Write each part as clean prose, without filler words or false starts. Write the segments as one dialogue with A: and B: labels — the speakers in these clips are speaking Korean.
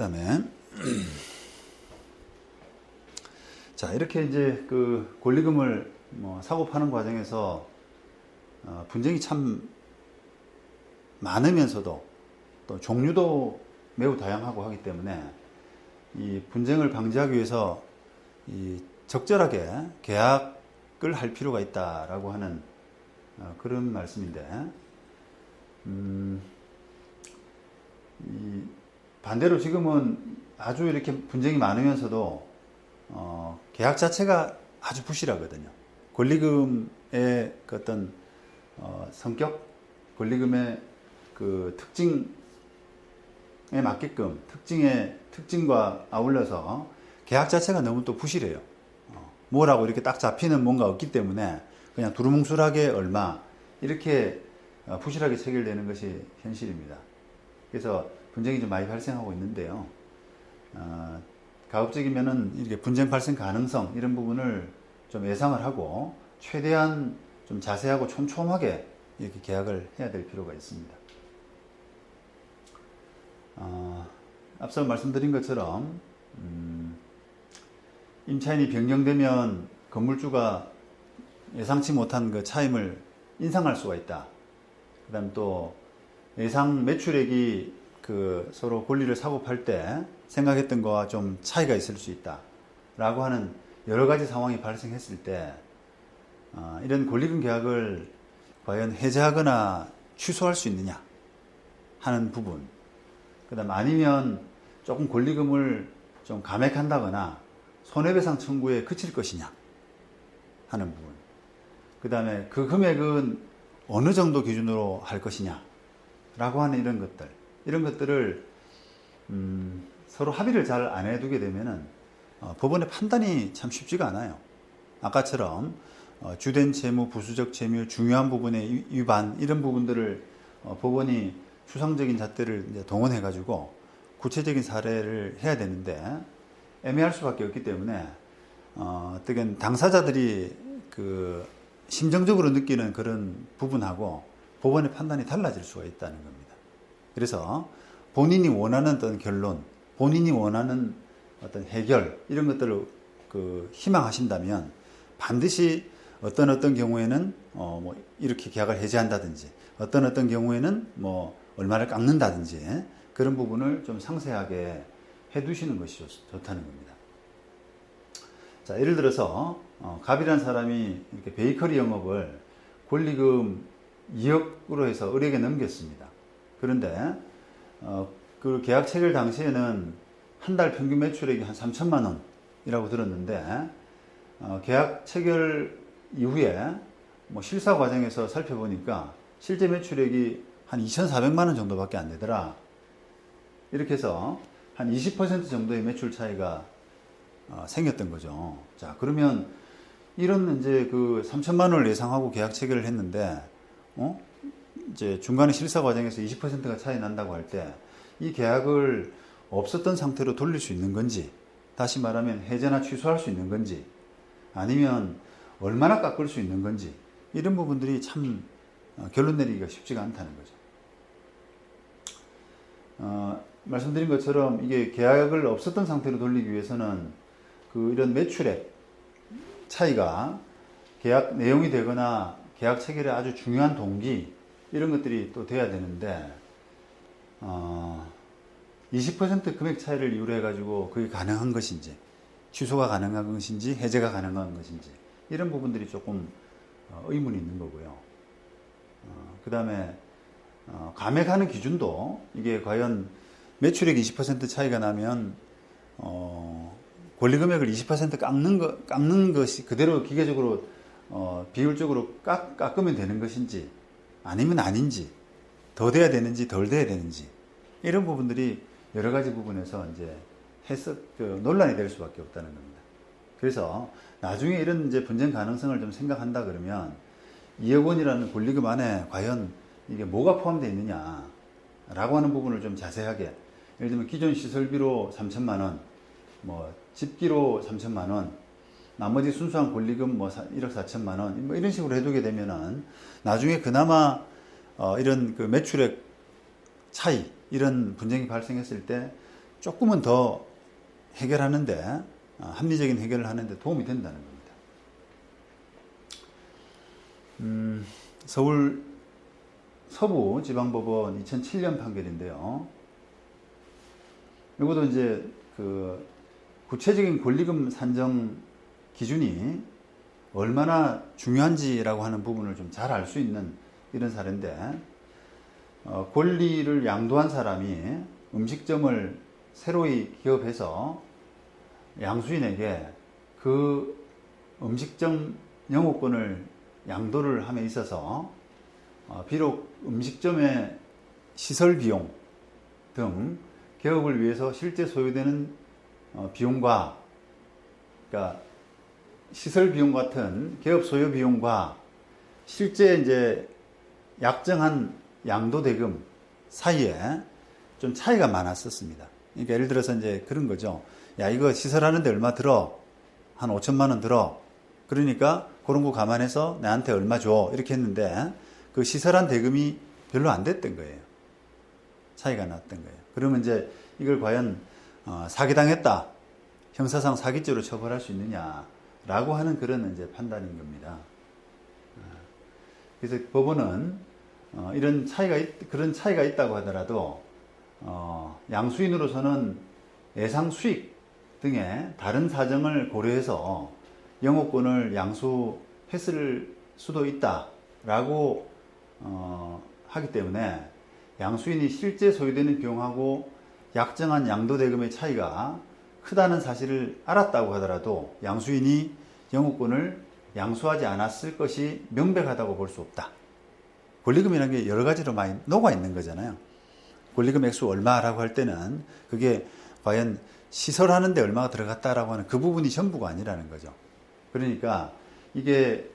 A: 그다음에 자, 이렇게 이제 그 권리금을 사고 파는 과정에서 분쟁이 참 많으면서도 또 종류도 매우 다양하고 하기 때문에 이 분쟁을 방지하기 위해서 이 적절하게 계약을 할 필요가 있다라고 하는 그런 말씀인데, 이 반대로 지금은 아주 이렇게 분쟁이 많으면서도 계약 자체가 아주 부실하거든요. 권리금의 그 어떤 성격, 권리금의 그 특징에 맞게끔 특징과 아울러서 계약 자체가 너무 또 부실해요. 뭐라고 이렇게 딱 잡히는 뭔가 없기 때문에 그냥 두루뭉술하게 얼마 이렇게 부실하게 체결되는 것이 현실입니다. 그래서 분쟁이 좀 많이 발생하고 있는데요. 가급적이면은 이렇게 분쟁 발생 가능성 이런 부분을 좀 예상을 하고 최대한 좀 자세하고 촘촘하게 이렇게 계약을 해야 될 필요가 있습니다. 앞서 말씀드린 것처럼 임차인이 변경되면 건물주가 예상치 못한 그 차임을 인상할 수가 있다. 그다음 또 예상 매출액이 그 서로 권리를 사고 팔 때 생각했던 거와 좀 차이가 있을 수 있다. 라고 하는 여러 가지 상황이 발생했을 때 이런 권리금 계약을 과연 해제하거나 취소할 수 있느냐 하는 부분. 그다음 아니면 조금 권리금을 좀 감액한다거나 손해배상 청구에 그칠 것이냐 하는 부분. 그다음에 그 금액은 어느 정도 기준으로 할 것이냐 라고 하는 이런 것들을 서로 합의를 잘 안 해두게 되면은 법원의 판단이 참 쉽지가 않아요. 아까처럼 주된 채무, 부수적 채무, 중요한 부분의 위반 이런 부분들을 법원이 추상적인 잣대를 이제 동원해가지고 구체적인 사례를 해야 되는데 애매할 수밖에 없기 때문에 어떻게 당사자들이 그 심정적으로 느끼는 그런 부분하고 법원의 판단이 달라질 수가 있다는 겁니다. 그래서 본인이 원하는 어떤 결론, 본인이 원하는 어떤 해결 이런 것들을 그 희망하신다면 반드시 어떤 경우에는 뭐 이렇게 계약을 해지한다든지 어떤 경우에는 뭐 얼마를 깎는다든지 그런 부분을 좀 상세하게 해두시는 것이 좋다는 겁니다. 자, 예를 들어서 갑이라는 사람이 이렇게 베이커리 영업을 권리금 2억으로 해서 을에게 넘겼습니다. 그런데 그 계약 체결 당시에는 한 달 평균 매출액이 한 3천만 원이라고 들었는데 계약 체결 이후에 뭐 실사 과정에서 살펴보니까 실제 매출액이 한 2,400만 원 정도밖에 안 되더라. 이렇게 해서 한 20% 정도의 매출 차이가 생겼던 거죠. 자, 그러면 이런 이제 그 3천만 원을 예상하고 계약 체결을 했는데, 이제 중간에 실사 과정에서 20%가 차이 난다고 할 때 이 계약을 없었던 상태로 돌릴 수 있는 건지, 다시 말하면 해제나 취소할 수 있는 건지, 아니면 얼마나 깎을 수 있는 건지, 이런 부분들이 참 결론 내리기가 쉽지가 않다는 거죠. 말씀드린 것처럼 이게 계약을 없었던 상태로 돌리기 위해서는 이런 매출액 차이가 계약 내용이 되거나 계약 체결의 아주 중요한 동기 이런 것들이 또 돼야 되는데 20% 금액 차이를 이유로 해가지고 그게 가능한 것인지 취소가 가능한 것인지 해제가 가능한 것인지 이런 부분들이 조금 의문이 있는 거고요. 그 다음에 감액하는 기준도 이게 과연 매출액 20% 차이가 나면 권리금액을 20% 깎는 것이 그대로 기계적으로 비율적으로 깎으면 되는 것인지 아니면 아닌지 더 돼야 되는지 덜 돼야 되는지 이런 부분들이 여러 가지 부분에서 이제 논란이 될 수밖에 없다는 겁니다. 그래서 나중에 이런 이제 분쟁 가능성을 좀 생각한다 그러면 2억 원이라는 권리금 안에 과연 이게 뭐가 포함되어 있느냐라고 하는 부분을 좀 자세하게 예를 들면 기존 시설비로 3천만 원, 뭐 집기로 3천만 원, 나머지 순수한 권리금 뭐 1억 4천만 원, 뭐 이런 식으로 해두게 되면은 나중에 그나마 이런 그 매출액 차이 이런 분쟁이 발생했을 때 조금은 더 해결하는데, 합리적인 해결을 하는데 도움이 된다는 겁니다. 서울 서부지방법원 2007년 판결인데요. 이것도 이제 그 구체적인 권리금 산정 기준이 얼마나 중요한지라고 하는 부분을 좀 잘 알 수 있는 이런 사례인데, 권리를 양도한 사람이 음식점을 새로이 기업해서 양수인에게 그 음식점 영업권을 양도를 함에 있어서 비록 음식점의 시설 비용 등 개업을 위해서 실제 소요되는 비용과, 그러니까 시설 비용 같은 개업 소요 비용과 실제 이제 약정한 양도 대금 사이에 좀 차이가 많았었습니다. 그러니까 예를 들어서 이제 그런 거죠. 야, 이거 시설하는데 얼마 들어? 한 5천만 원 들어. 그러니까 그런 거 감안해서 나한테 얼마 줘. 이렇게 했는데 그 시설한 대금이 별로 안 됐던 거예요. 차이가 났던 거예요. 그러면 이제 이걸 과연 사기당했다, 형사상 사기죄로 처벌할 수 있느냐라고 하는 그런 이제 판단인 겁니다. 그래서 법원은 이런 그런 차이가 있다고 하더라도 양수인으로서는 예상 수익 등의 다른 사정을 고려해서 영업권을 양수했을 수도 있다라고 하기 때문에 양수인이 실제 소요되는 비용하고 약정한 양도 대금의 차이가 크다는 사실을 알았다고 하더라도 양수인이 영업권을 양수하지 않았을 것이 명백하다고 볼 수 없다. 권리금이라는 게 여러 가지로 많이 녹아 있는 거잖아요. 권리금 액수 얼마라고 할 때는 그게 과연 시설하는데 얼마가 들어갔다라고 하는 그 부분이 전부가 아니라는 거죠. 그러니까 이게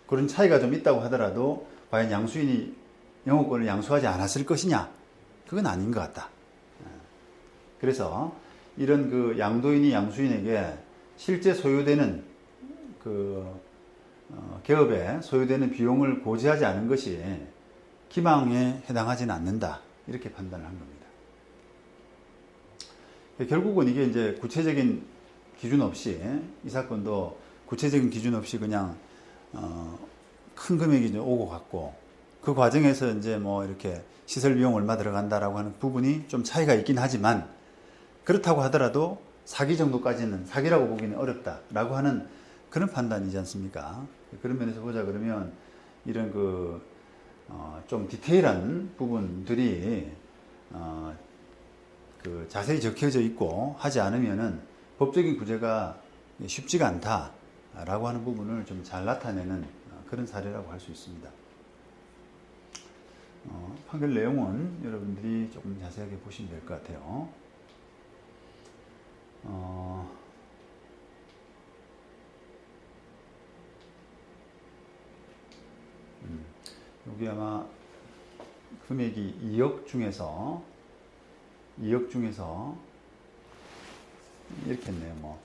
A: 그런 차이가 좀 있다고 하더라도 과연 양수인이 영업권을 양수하지 않았을 것이냐? 그건 아닌 것 같다. 그래서 이런 그 양도인이 양수인에게 실제 소요되는 개업에 소요되는 비용을 고지하지 않은 것이 기망에 해당하지는 않는다. 이렇게 판단을 한 겁니다. 결국은 이게 이제 구체적인 기준 없이, 이 사건도 구체적인 기준 없이 그냥 큰 금액이 이제 오고 갔고, 그 과정에서 이제 뭐 이렇게 시설 비용 얼마 들어간다라고 하는 부분이 좀 차이가 있긴 하지만, 그렇다고 하더라도 사기 정도까지는 사기라고 보기는 어렵다라고 하는 그런 판단이지 않습니까? 그런 면에서 보자 그러면 이런 좀 디테일한 부분들이 자세히 적혀져 있고 하지 않으면은 법적인 구제가 쉽지가 않다라고 하는 부분을 좀 잘 나타내는 그런 사례라고 할 수 있습니다. 판결 내용은 여러분들이 조금 자세하게 보시면 될 것 같아요. 여기 아마 금액이 2억 중에서 이렇게 했네요. 뭐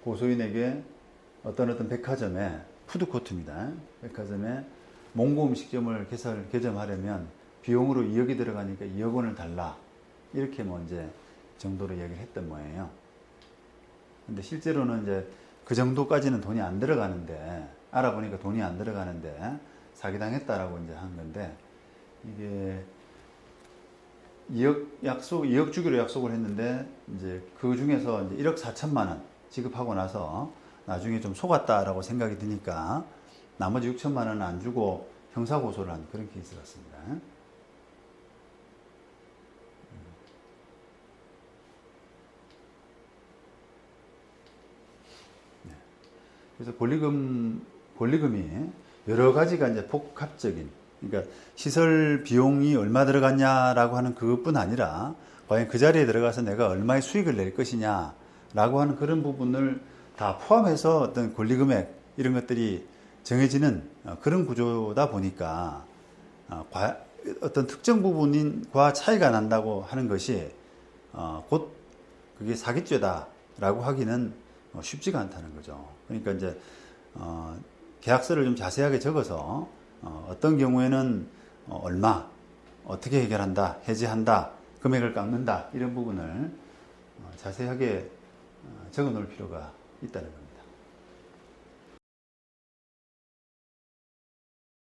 A: 고소인에게 어떤 백화점에, 푸드코트입니다. 백화점에 몽고 음식점을 개점하려면 비용으로 2억이 들어가니까 2억 원을 달라. 이렇게 뭐 이제 정도로 얘기를 했던 모양이에요. 근데 실제로는 이제 그 정도까지는 돈이 안 들어가는데, 알아보니까 돈이 안 들어가는데 사기당했다라고 이제 한 건데, 이게 2억 주기로 약속을 했는데, 이제 그 중에서 이제 1억 4천만 원 지급하고 나서 나중에 좀 속았다라고 생각이 드니까 나머지 6천만 원은 안 주고 형사고소를 한 그런 케이스 같습니다. 그래서 권리금이 여러 가지가 이제 복합적인, 그러니까 시설 비용이 얼마 들어갔냐라고 하는 그것뿐 아니라 과연 그 자리에 들어가서 내가 얼마의 수익을 낼 것이냐라고 하는 그런 부분을 다 포함해서 어떤 권리금액 이런 것들이 정해지는 그런 구조다 보니까 어떤 특정 부분과 차이가 난다고 하는 것이 곧 그게 사기죄다라고 하기는 쉽지가 않다는 거죠. 그러니까 이제 계약서를 좀 자세하게 적어서 어떤 경우에는 얼마, 어떻게 해결한다, 해지한다, 금액을 깎는다 이런 부분을 자세하게 적어 놓을 필요가 있다는 겁니다.